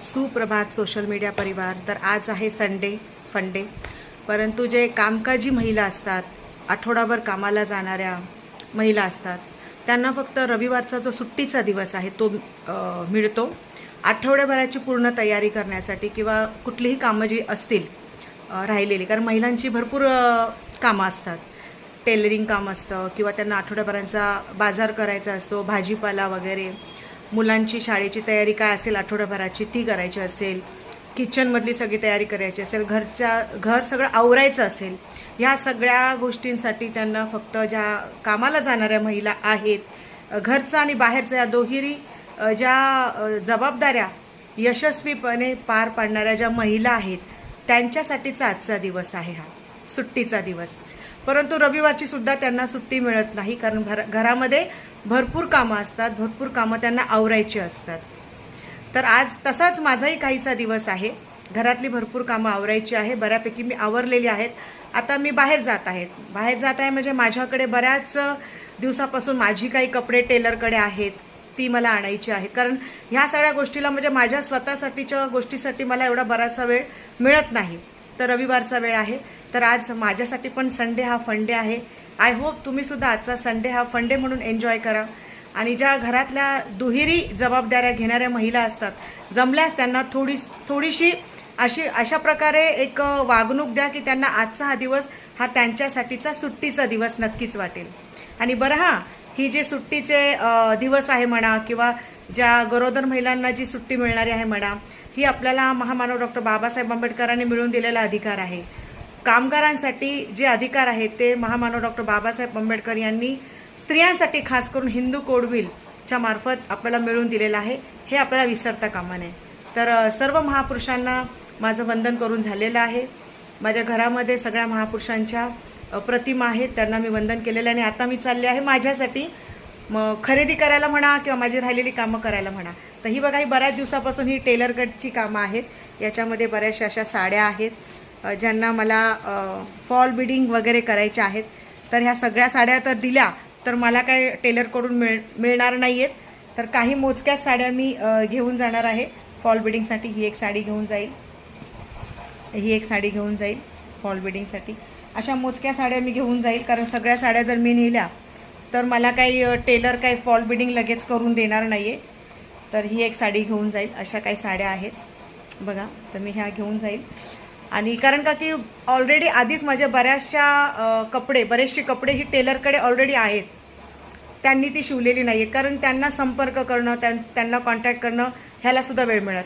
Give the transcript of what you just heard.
सुप्रभात social media परिवार। तर आज आहे संडे फंडे, परंतु जे कामकाजी महिला असतात, आठवडाभर कामाला जाणाऱ्या महिला असतात, त्यांना फक्त रविवारचा जो सुट्टीचा दिवस आहे तो मिळतो आठवड्याभराची पूर्ण तयारी करण्यासाठी किंवा कुठलीही कामं जी असतील राहिलेली, कारण महिलांची भरपूर कामं असतात। टेलरिंग काम असतं किंवा त्यांना आठवड्याभराचा बाजार करायचा असतो, भाजीपाला वगैरे, मुलांची शाळेची तयारी काय असेल आठवड्याभराची ती करायची असेल, किचनमधली सगळी तयारी करायची असेल, घर सगळं आवरायचं असेल, ह्या सगळ्या गोष्टींसाठी त्यांना फक्त ज्या कामाला जाणाऱ्या महिला आहेत, घरचं आणि बाहेरचं या दोन्ही ज्या जबाबदाऱ्या यशस्वीपणे पार पाडणाऱ्या ज्या महिला आहेत त्यांच्यासाठीचा आजचा दिवस आहे, हा सुट्टीचा दिवस। परंतु रविवारची सुद्धा त्यांना सुट्टी मिळत नाही, कारण घरामध्ये भरपूर कामं असतात, भरपूर कामं त्यांना आवरायची असतात। तर आज तसाच माझाही काहीसा दिवस आहे, घरातली भरपूर कामं आवरायची आहे, बऱ्यापैकी मी आवरलेली आहेत। आता मी बाहेर जात आहे म्हणजे माझ्याकडे बऱ्याच दिवसापासून माझी काही कपडे टेलरकडे आहेत, ती मला आणायची आहेत, कारण ह्या सगळ्या गोष्टीला म्हणजे माझ्या स्वतःसाठीच्या गोष्टीसाठी मला एवढा बराचसा वेळ मिळत नाही। तर रविवारचा वेळ आहे, तर आज माझ्यासाठी पण संडे हा फंडे आहे। आय होप तुम्ही सुद्धा आजचा संडे हा फंडे म्हणून एन्जॉय करा। आणि ज्या घरातल्या दुहेरी जबाबदाऱ्या घेणाऱ्या महिला असतात, जमल्यास त्यांना थोडीशी अशा प्रकारे एक वागणूक द्या की त्यांना आजचा हा दिवस हा त्यांच्यासाठीचा सुट्टीचा दिवस नक्कीच वाटेल। आणि बरं हां, ही जे सुट्टीचे दिवस आहे म्हणा किंवा ज्या गरोदर महिलांना जी सुट्टी मिळणारी आहे म्हणा, ही आपल्याला महामानव डॉक्टर बाबासाहेब आंबेडकरांनी मिळवून दिलेला अधिकार आहे। कामगारांसाठी जे अधिकार आहेत ते महामानव डॉक्टर बाबासाहेब आंबेडकर यांनी स्त्रियांसाठी खास करून हिंदू कोडविलच्या मार्फत आपल्याला मिळवून दिलेलं आहे, हे आपल्याला विसरता कामा नये। तर सर्व महापुरुषांना माझं वंदन करून झालेलं आहे। माझ्या घरामध्ये सगळ्या महापुरुषांच्या प्रतिमा आहेत, त्यांना मी वंदन केलेलं आहे। आणि आता मी चालले आहे माझ्यासाठी खरेदी करायला म्हणा किंवा माझी राहिलेली कामं करायला म्हणा। तर ही बघा, ही बऱ्याच दिवसापासून ही टेलरकडची कामं आहेत। याच्यामध्ये बऱ्याचशा अशा साड्या आहेत ज्यांना मला फॉल बिडिंग वगैरे करायच्या आहेत। तर ह्या सगळ्या साड्या तर दिल्या तर मला काय टेलरकडून मिळणार नाही आहेत, तर काही मोजक्याच साड्या मी घेऊन जाणार आहे फॉल बिडिंगसाठी। ही एक साडी घेऊन जाईल, ही एक साडी घेऊन जाईल फॉल बिडिंगसाठी। अशा मोजक्या साड्या मी घेऊन जाईल, कारण सगळ्या साड्या जर मी नेल्या तर मला काही टेलर काही फॉल बिडिंग लगेच करून देणार नाही आहे। तर ही एक साडी घेऊन जाईल, अशा काही साड्या आहेत बघा, तर मी ह्या घेऊन जाईल। आणि कारण का की ऑलरेडी आधीच माझ्या बरेचसे कपडे ही टेलरकडे ऑलरेडी आहेत, त्यांनी ती शिवलेली नाही आहेत, कारण त्यांना संपर्क करणं, त्यांना कॉन्टॅक्ट करणं ह्याला सुद्धा वेळ मिळत